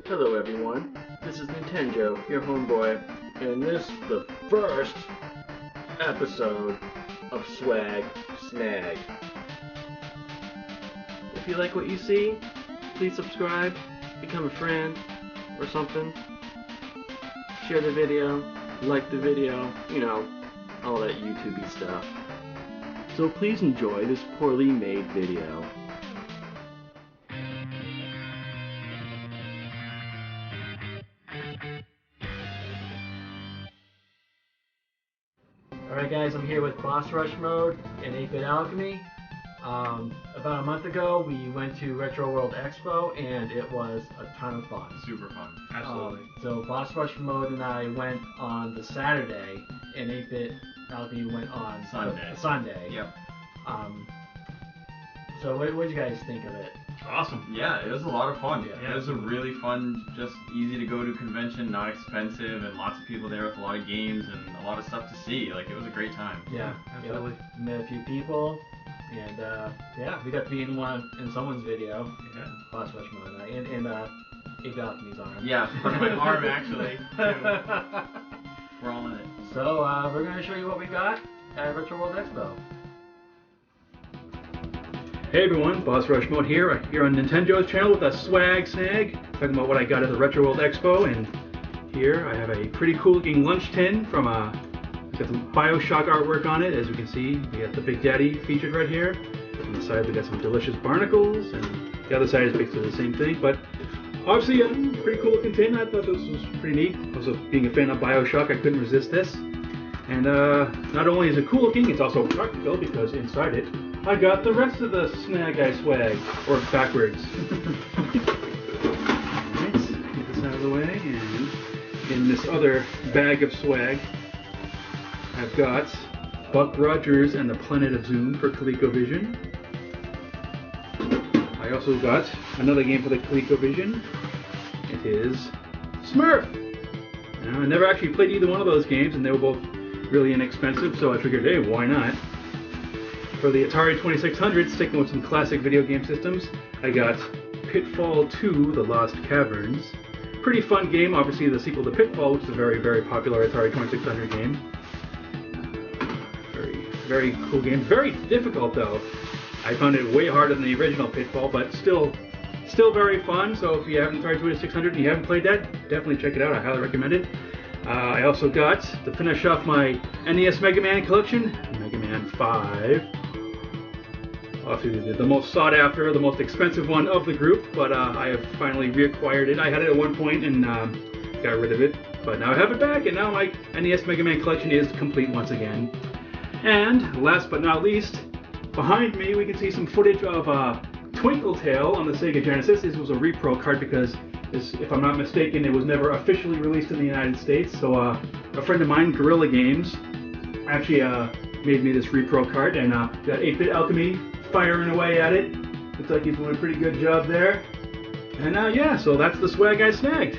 Hello everyone, this is Nintenjoe, your homeboy, and this is the first episode of Swag Snag. If you like what you see, please subscribe, become a friend, or something. Share the video, like the video, you know, all that YouTube-y stuff. So please enjoy this poorly made video. Alright guys, I'm here with Boss Rush Mode in Bit Alchemy. About a month ago we went to Retro World Expo and it was a ton of fun. Super fun, absolutely. So Boss Rush Mode and I went on the Saturday and Bit Alchemy went on Sunday. Yep. So what did you guys think of it? Awesome. Yeah, it was a lot of fun. Yeah. It was a really fun, just easy to go to convention, not expensive, and lots of people there with a lot of games and a lot of stuff to see. Like, it was a great time. Yeah, absolutely. Yep. Met a few people, and yeah, we got to be in someone's video. Yeah. Boss Rush Mode, in Bit Alchemy's arm. Yeah, part of my arm actually. We're all in it. So we're going to show you what we got at Retro World Expo. Hey everyone, Boss Rush Mode here on Nintenjoe's channel with a Swag Snag, talking about what I got at the Retro World Expo. And here I have a pretty cool looking lunch tin from it's got some Bioshock artwork on it. As you can see, we got the Big Daddy featured right here. On the side we got some delicious barnacles, and the other side is basically the same thing. But obviously a pretty cool looking tin. I thought this was pretty neat. Also, being a fan of Bioshock, I couldn't resist this. And not only is it cool looking, it's also practical because inside it I got the rest of the Snag I swag, or backwards. Alright, get this out of the way, and in this other bag of swag, I've got Buck Rogers and the Planet of Zoom for ColecoVision. I also got another game for the ColecoVision. It is Smurf. Now, I never actually played either one of those games, and they were both really inexpensive, so I figured, hey, why not? For the Atari 2600, sticking with some classic video game systems, I got Pitfall 2: The Lost Caverns. Pretty fun game, obviously the sequel to Pitfall, which is a very, very popular Atari 2600 game. Very, very cool game. Very difficult though. I found it way harder than the original Pitfall, but still very fun. So if you have an Atari 2600 and you haven't played that, definitely check it out. I highly recommend it. I also got, to finish off my NES Mega Man collection, Mega Man 5. Obviously the most sought after, the most expensive one of the group, but I have finally reacquired it. I had it at one point and got rid of it, but now I have it back, and now my NES Mega Man collection is complete once again. And last but not least, behind me we can see some footage of Twinkle Tail on the Sega Genesis. This was a repro card because, if I'm not mistaken, it was never officially released in the United States. So a friend of mine, GorillaGames, actually made me this repro card, and got 8-Bit Alchemy firing away at it. Looks like he's doing a pretty good job there. And yeah, so that's the swag I snagged.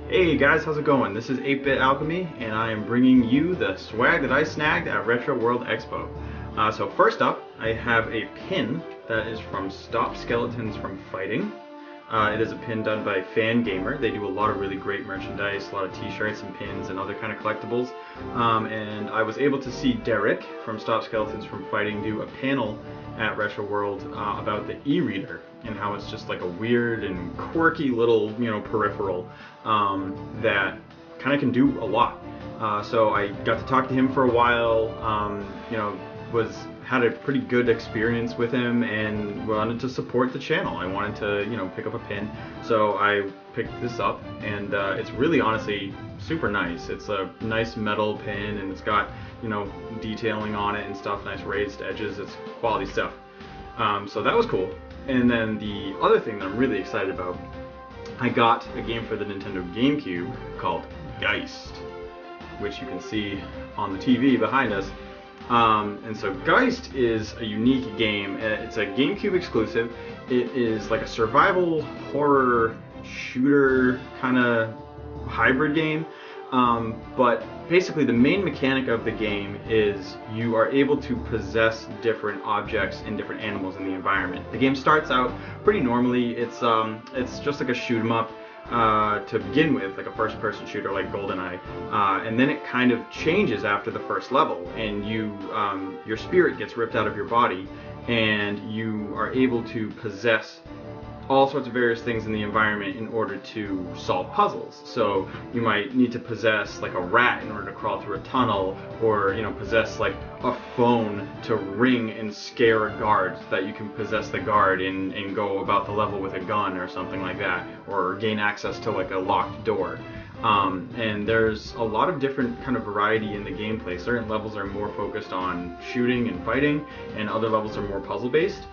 Hey guys, how's it going? This is 8-Bit Alchemy, and I am bringing you the swag that I snagged at Retro World Expo. So first up, I have a pin that is from Stop Skeletons from Fighting. It is a pin done by Fangamer. They do a lot of really great merchandise, a lot of t-shirts and pins and other kind of collectibles. And I was able to see Derek from Stop Skeletons from Fighting do a panel at Retro World about the e-reader and how it's just like a weird and quirky little, peripheral that kind of can do a lot. So I got to talk to him for a while. Had a pretty good experience with him and wanted to support the channel. I wanted to, pick up a pin. So I picked this up, and it's really honestly super nice. It's a nice metal pin, and it's got, detailing on it and stuff, nice raised edges. It's quality stuff. So that was cool. And then the other thing that I'm really excited about, I got a game for the Nintendo GameCube called Geist, which you can see on the TV behind us. And so Geist is a unique game. It's a GameCube exclusive. It is like a survival horror shooter kind of hybrid game. But basically the main mechanic of the game is you are able to possess different objects and different animals in the environment. The game starts out pretty normally. It's just like a shoot 'em up to begin with, like a first-person shooter like GoldenEye, and then it kind of changes after the first level, and your spirit gets ripped out of your body, and you are able to possess all sorts of various things in the environment in order to solve puzzles. So you might need to possess like a rat in order to crawl through a tunnel, or possess like a phone to ring and scare a guard so that you can possess the guard and go about the level with a gun or something like that, or gain access to like a locked door. And there's a lot of different kind of variety in the gameplay. Certain levels are more focused on shooting and fighting, and other levels are more puzzle based.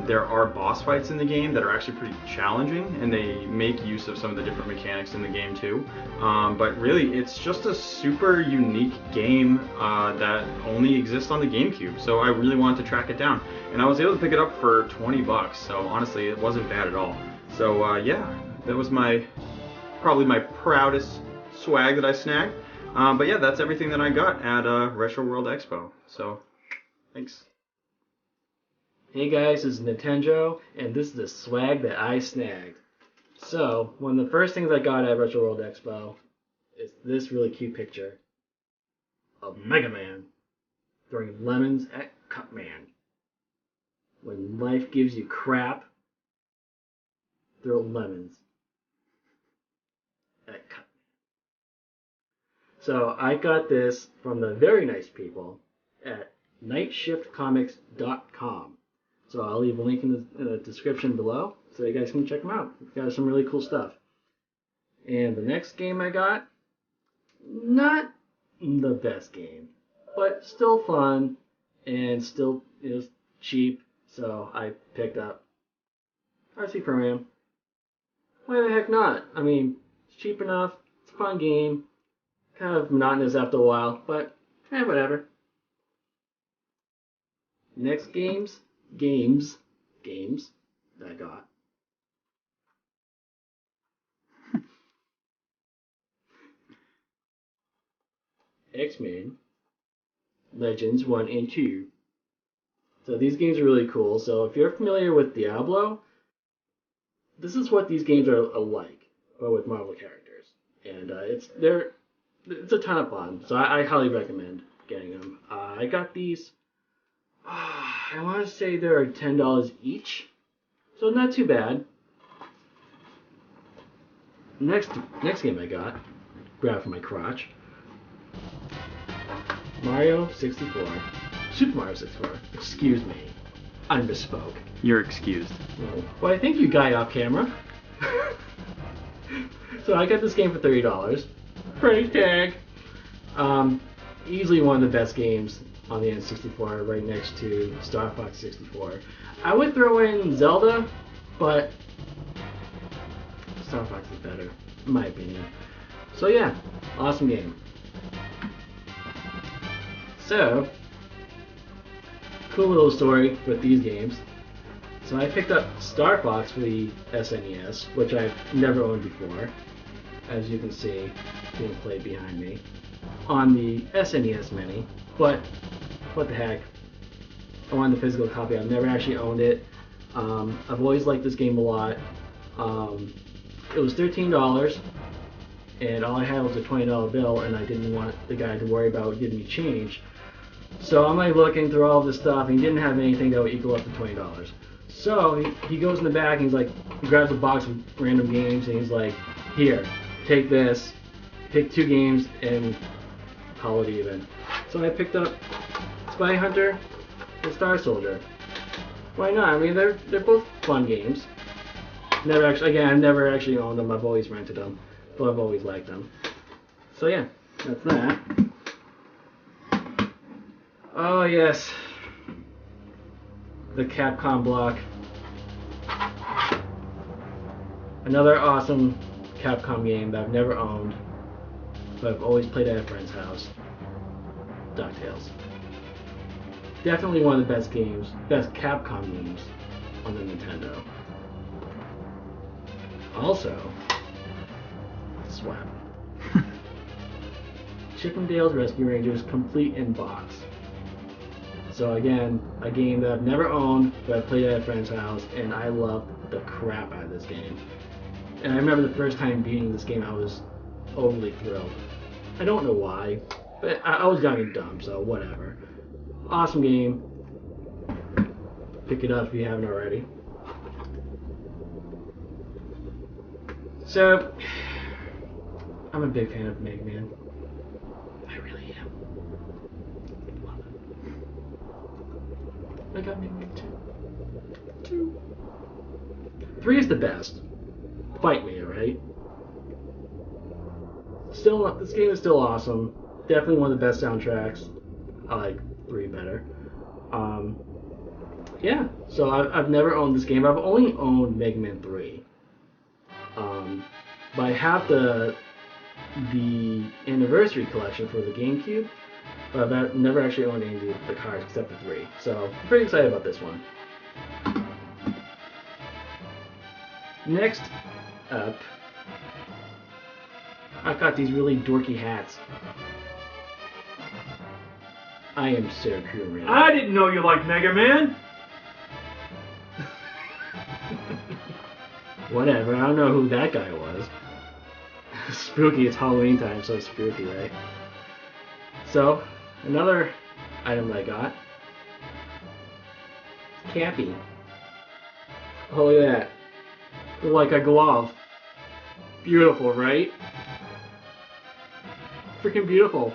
There are boss fights in the game that are actually pretty challenging, and they make use of some of the different mechanics in the game too. But really, it's just a super unique game that only exists on the GameCube. So I really wanted to track it down, and I was able to pick it up for $20. So honestly, it wasn't bad at all. So yeah, that was probably my proudest swag that I snagged. But yeah, that's everything that I got at Retro World Expo. So thanks. Hey guys, this is Nintenjoe, and this is the swag that I snagged. So, one of the first things I got at Retro World Expo is this really cute picture of Mega Man throwing lemons at Cutman. When life gives you crap, throw lemons at Cutman. So, I got this from the very nice people at nightshiftcomics.com. So I'll leave a link in the description below so you guys can check them out. We've got some really cool stuff. And the next game I got, not the best game, but still fun and still cheap. So I picked up RC Pro-Am. Why the heck not? I mean, it's cheap enough. It's a fun game. Kind of monotonous after a while, but whatever. Next games that I got. X-Men Legends 1 and 2. So these games are really cool. So if you're familiar with Diablo, this is what these games are like, but with Marvel characters. And it's a ton of fun. So I highly recommend getting them. I got these. I want to say they're $10 each, so not too bad. Next game I got, grabbed from my crotch, Mario 64, Super Mario 64. Excuse me, I misspoke. You're excused. Well, I think you got it off camera. So I got this game for $30. Price tag. Easily one of the best games on the N64, right next to Star Fox 64. I would throw in Zelda, but Star Fox is better, in my opinion. So yeah, awesome game. So, cool little story with these games. So I picked up Star Fox for the SNES, which I've never owned before, as you can see being played behind me, on the SNES Mini, but what the heck, I wanted the physical copy. I've never actually owned it. I've always liked this game a lot. It was $13, and all I had was a $20 bill, and I didn't want the guy to worry about giving me change. So I'm like looking through all this stuff, and he didn't have anything that would equal up to $20. So he goes in the back, and he's like, he grabs a box of random games, and he's like, here, take this, pick 2 games, and call it even. So I picked up Spy Hunter and Star Soldier. Why not? I mean, they're both fun games. I've never actually owned them. I've always rented them, but I've always liked them. So yeah, that's that. Oh yes, the Capcom block. Another awesome Capcom game that I've never owned, but I've always played at a friend's house. DuckTales. Definitely one of the best Capcom games on the Nintendo. Also, swap. Chip 'n Dale's Rescue Rangers complete in box. So again, a game that I've never owned, but I played at a friend's house, and I loved the crap out of this game. And I remember the first time beating this game, I was overly thrilled. I don't know why, but I was young and dumb, so whatever. Awesome game. Pick it up if you haven't already. So, I'm a big fan of Mega Man. I really am. Love it. I got Mega Man 2. 3 is the best. Fight me, alright? Still, this game is still awesome. Definitely one of the best soundtracks. I like 3 better. Yeah, so I've never owned this game. I've only owned Mega Man 3. But I have the anniversary collection for the GameCube, but I've never actually owned any of the cards except for 3. So I'm pretty excited about this one. Next up, I've got these really dorky hats. I am so cool, man. I didn't know you liked Mega Man. Whatever, I don't know who that guy was. Spooky, it's Halloween time, so it's spooky, right? So, another item that I got. Cappy. Oh, look at that. Like a glove. Beautiful, right? Freaking beautiful.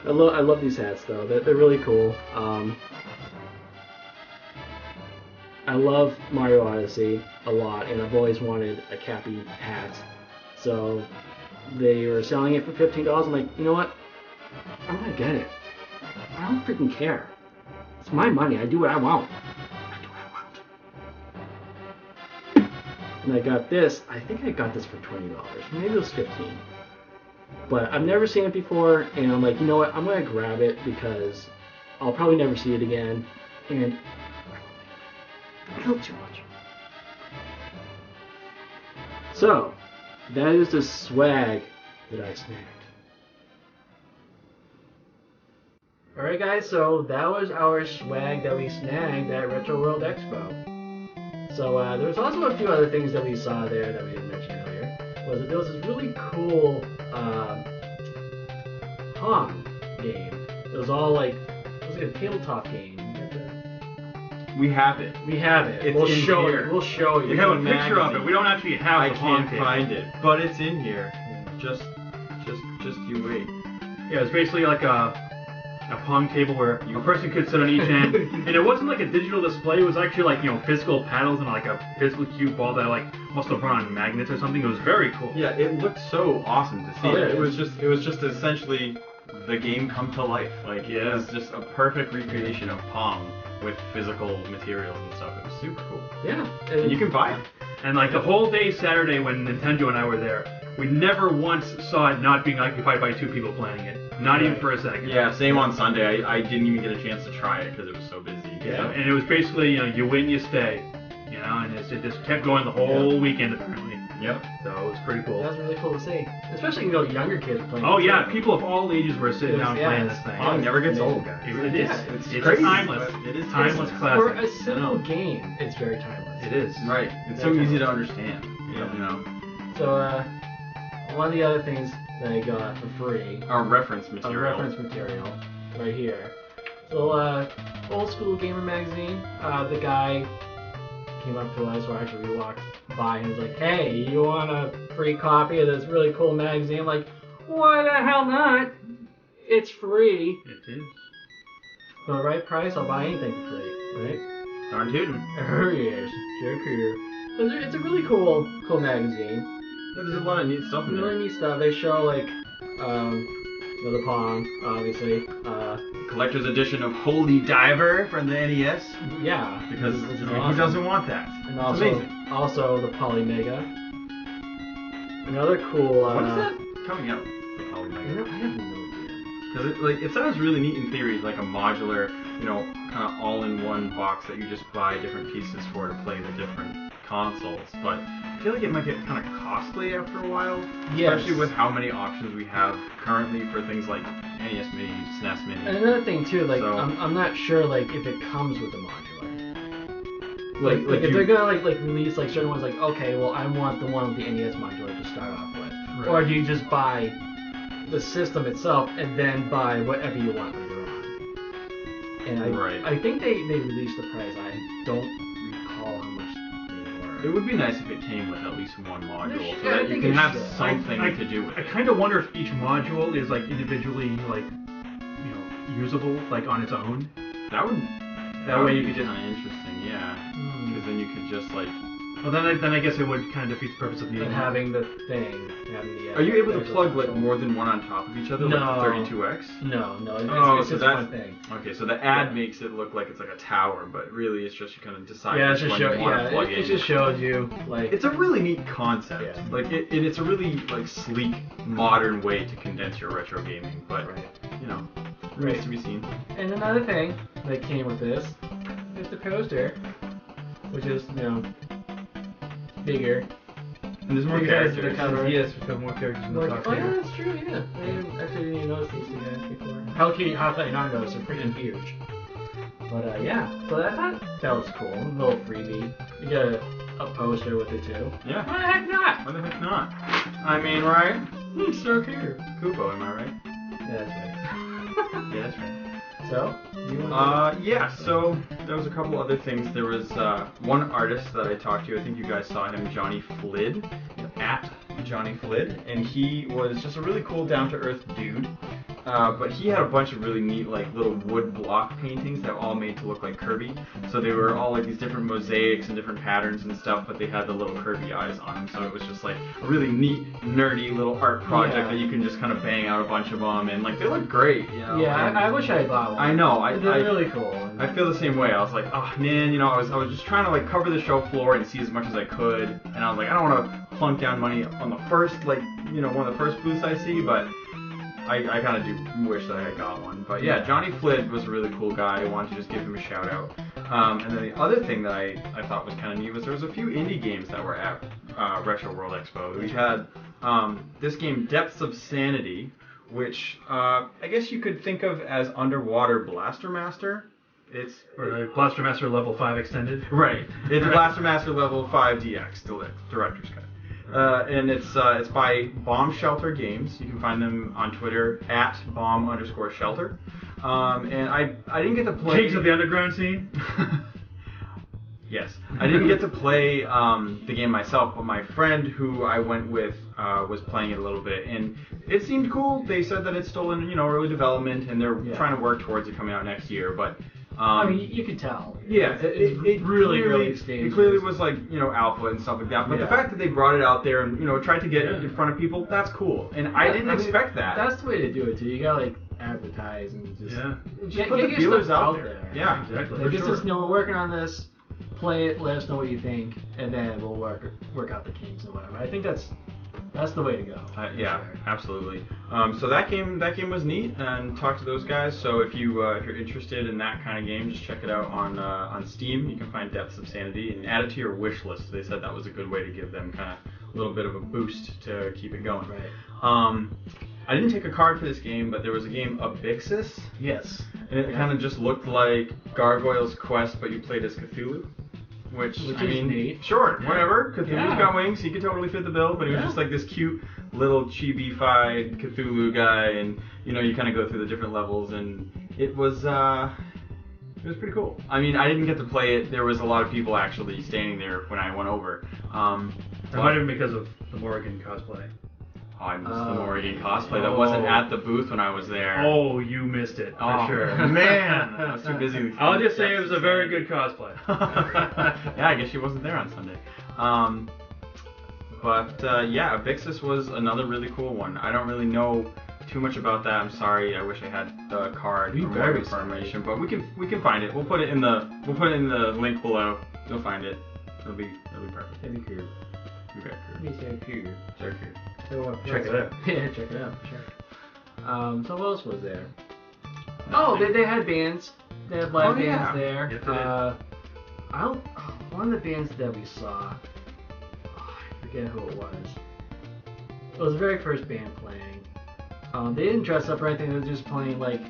I love these hats, though. They're really cool. I love Mario Odyssey a lot, and I've always wanted a Cappy hat. So they were selling it for $15. I'm like, you know what? I'm gonna get it. I don't freaking care. It's my money. I do what I want. And I got this. I think I got this for $20. Maybe it was $15. But I've never seen it before, and I'm like, you know what? I'm gonna grab it because I'll probably never see it again. And I love too much. So, that is the swag that I snagged. Alright guys, so that was our swag that we snagged at Retro World Expo. So there was also a few other things that we saw there that we didn't mention earlier. There was this really cool Pong game. It was all like, it was like a tabletop game. We have it. We have it. It's we'll in show here. it. We'll show you. We have a picture of it. We don't actually have I the Pong can't table. find it, but it's in here. Just you wait. Yeah, it's basically like a Pong table where a person could sit on each end, and it wasn't like a digital display. It was actually like, you know, physical paddles and like a physical cue ball that like must have run on magnets or something. It was very cool. Yeah, it looked so awesome to see. Oh, yeah, it was just essentially the game come to life. Like it was just a perfect recreation of Pong with physical materials and stuff. It was super cool. Yeah. And you can buy it. And like the whole day Saturday when Nintenjoe and I were there, we never once saw it not being occupied by 2 people playing it. Not even for a second. Yeah, same on Sunday. I didn't even get a chance to try it because it was so busy. Yeah, and it was basically, you know, you win, you stay. You know, and it just kept going the whole weekend apparently. Yep. So it was pretty cool. That was really cool to see. Especially, you know, younger kids playing. Oh it, yeah, too. people of all ages were sitting down playing this thing. Pong never gets old, guys. It is. Yeah, It's crazy, timeless. but it is timeless timeless. classic. For a simple game, it's very timeless. It is. Right. It's so easy to understand. Yeah. You know. So, one of the other things that I got for free, Our reference a material. reference material, right here. So, Old School Gamer Magazine, the guy came up to us, or actually we walked by, and was like, hey, you want a free copy of this really cool magazine? I'm like, why the hell not? It's free. It is. For the right price, I'll buy anything for free, right? Darn tootin'. Oh yes, so cool. It's a really cool magazine. There's a lot of neat stuff in there. Really neat stuff. They show like, you know, the Pong, obviously. Collector's edition of Holy Diver from the NES. Yeah, Because which is who awesome. doesn't want that? And It's also, amazing. also the Polymega. Another cool. When is that coming out? The Holy I Diver? have no idea. Because it sounds really neat in theory, like a modular, you know, kind of all-in-one box that you just buy different pieces for to play the different consoles. But feel like it might get kind of costly after a while. Yes. Especially with how many options we have currently for things like NES Mini, SNES Mini. And another thing too, like So- I'm not sure like if it comes with the modular. Like if you- they're gonna like release like certain ones, like okay, well I want the one with the NES modular to start off with, Right. or do you just buy the system itself and then buy whatever you want later on? And Right. I think they released the price. I don't recall how much they It were. would be nice if it came with at least one module, should- so I that you think can it have should. something to do with I it. kind of wonder if each module is like individually like, you know, usable like on its own. That would. That way you could just. Kind of interesting, yeah. Hmm. Because then you could just like. Well, then I guess it would kind of defeat the purpose of the. But having the thing, having the. Are you able to actual plug like control. more than one on top of each other, No. like the 32X? No, it's, Oh, it's so just that's one thing. okay. So the ad makes it look like it's like a tower, but really it's just you kind of decide Yeah, which it's just one show, you want to yeah, plug it in. just shows you like. It's a really neat concept. Yeah. Like it's a really like sleek, modern way to condense your retro gaming. But Right. you know, Right. remains to be seen. And another thing that came with this is the poster, which is, you know, bigger. And there's more You guys characters. did cover. Yes, we've got more characters in the top Oh, yeah, here. that's true, yeah. I didn't even notice these two guys before. How can you not notice? They're freaking huge. But, yeah, so I thought that was cool. A little freebie. You get a poster with it, too. Yeah. Why the heck not? Why the heck not? I mean, right? So cute. Kupo, am I right? Yeah, that's right. Yeah, that's right. So, you want Yeah, so there was a couple other things. There was one artist that I talked to, I think you guys saw him, Johnny Flid, at Johnny Flid, and he was just a really cool, down-to-earth dude. But he had a bunch of really neat, like, little wood block paintings that were all made to look like Kirby. So they were all like these different mosaics and different patterns and stuff, but they had the little Kirby eyes on them. So it was just like a really neat, nerdy little art project Yeah. that you can just kind of bang out a bunch of them, and like they look great. You know? Yeah, And I wish I had bought one. I know. They're really cool. I feel the same way. I was like, oh man, you know, I was just trying to like cover the show floor and see as much as I could, and I was like, I don't want to plunk down money on the first, like, you know, one of the first booths I see, but I kind of do wish that I had got one. But yeah, Johnny Flid was a really cool guy. I wanted to just give him a shout out. And then the other thing that I thought was kind of neat was there was a few indie games that were at Retro World Expo. We had this game, Depths of Sanity, which I guess you could think of as Underwater Blaster Master. It's Or the Blaster Master Level 5 Extended. right. It's Blaster Master Level 5 DX, Director's Cut. And it's by Bomb Shelter Games. You can find them on Twitter at bomb_shelter. And I didn't get to play. Kings of the Underground scene. Yes, I didn't get to play the game myself, but my friend who I went with was playing it a little bit, and it seemed cool. They said that it's still in early development, and they're trying to work towards it coming out next year. But I mean, you could tell. yeah, It's it really, clearly, really stages. it clearly was like alpha and stuff like that. But the Yeah. fact that they brought it out there and tried to get it in front of people, that's cool. And I didn't expect that. That's the way to do it too. You gotta like advertise and just Just put the your feelers stuff out there. Yeah, exactly. Like, For this sure. is we're working on this. Play it. Let us know what you think, and then we'll work out the kinks and whatever. I think that's the way to go. Yeah, for sure. absolutely. So that game was neat, and talk to those guys. So if you're interested in that kind of game, just check it out on Steam. You can find Depths of Sanity and add it to your wish list. They said that was a good way to give them kind of a little bit of a boost to keep it going. Right. I didn't take a card for this game, but there was a game, Abixis, Yes. and it kind of just looked like Gargoyle's Quest, but you played as Cthulhu. Which Which I is mean, neat. sure, Yeah. whatever. Cthulhu's Yeah. got wings, he could totally fit the bill, but he was Yeah. just like this cute little chibi-fied Cthulhu guy, and you kind of go through the different levels, and it was pretty cool. I mean, I didn't get to play it. There was a lot of people actually standing there when I went over. It might have been because of the Morrigan cosplay. Oh, I missed the Morrigan cosplay. That wasn't at the booth when I was there. Oh, you missed it, for Oh, sure. man, I was too busy. I'll just say it was a very good cosplay. Yeah, I guess she wasn't there on Sunday. Yeah, Abixis was another really cool one. I don't really know too much about that. I'm sorry. I wish I had the card or more information, but we can find it. We'll put it in the link below. You'll find it. It'll be perfect. That'd be cool. It'll be very cool. That'd be so cool. Very cool. So, Check it out. Yeah, check it out. Sure. So what else was there? Oh, they had bands. They had live bands there. Yes, they did. One of the bands that we saw, forget who it was. It was the very first band playing. They didn't dress up or anything. They were just playing like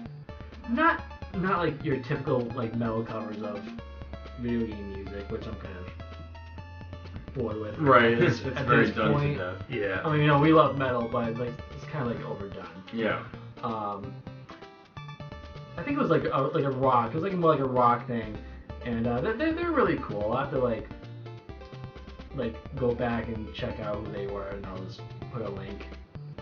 not like your typical like metal covers of video game music, which I'm kind of bored with. Right, it's very this done point. to death. Yeah. I mean, you know, we love metal, but like it's kind of like overdone. Yeah. I think it was like a rock. It was like more like a rock thing, and they're really cool. I'll have to like go back and check out who they were, and I'll just put a link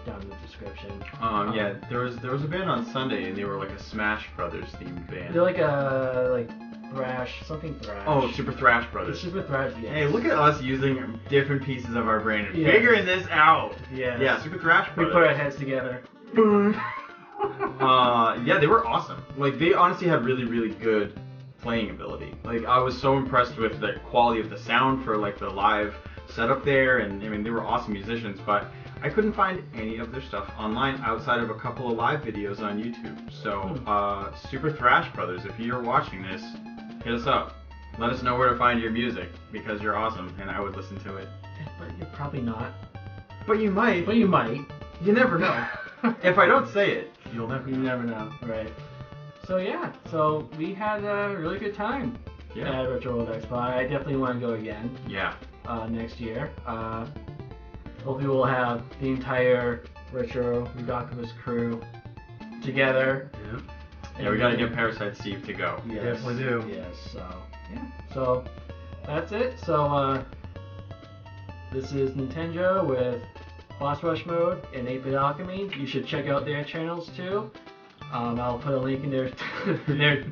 down in the description. Yeah, there was a band on Sunday, and they were like a Smash Brothers themed band. They're like a thrash, something thrash. Oh, Super Thrash Brothers. Super thrash. Yes. Hey, look at us using different pieces of our brain and Yes. figuring this out. Yes. Yeah, Super Thrash We Brothers. put our heads together. Yeah, they were awesome. Like, they honestly had really, really good playing ability. Like, I was so impressed with the quality of the sound for, like, the live setup there, and, I mean, they were awesome musicians, but I couldn't find any of their stuff online outside of a couple of live videos on YouTube. So, Super Thrash Brothers, if you're watching this, hit us up. Let us know where to find your music, because you're awesome, and I would listen to it. But you're probably not. But you might. But you might. You never know. If I don't say it, you'll never You never know, right? So yeah, so we had a really good time at Retro World Expo. I definitely want to go again. Yeah. Next year. Hopefully we'll have the entire Retro World crew together. Yeah, we gotta get Parasite Steve to go. Yes, Definitely do. Yes, so yeah. So that's it. So this is Nintenjoe with Boss Rush Mode and Bit Alchemy. You should check out their channels too. I'll put a link in there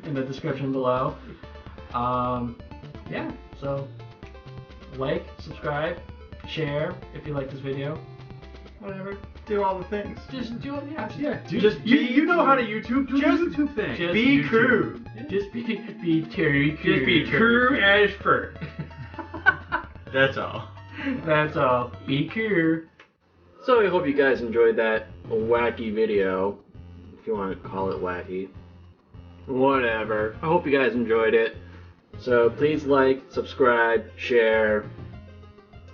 in the description below. Yeah, so like, subscribe, share if you like this video. Whatever. Do all the things. Just do it, yeah. You know how to YouTube. Do Just- the YouTube thing. just Be YouTube. crew. Just be Terry Crew. Just be true as fur. That's all. That's all. Be crew. So I hope you guys enjoyed that wacky video, if you want to call it wacky. Whatever. I hope you guys enjoyed it. So please like, subscribe, share,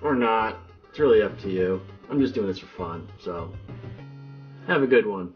or not. It's really up to you. I'm just doing this for fun, so have a good one.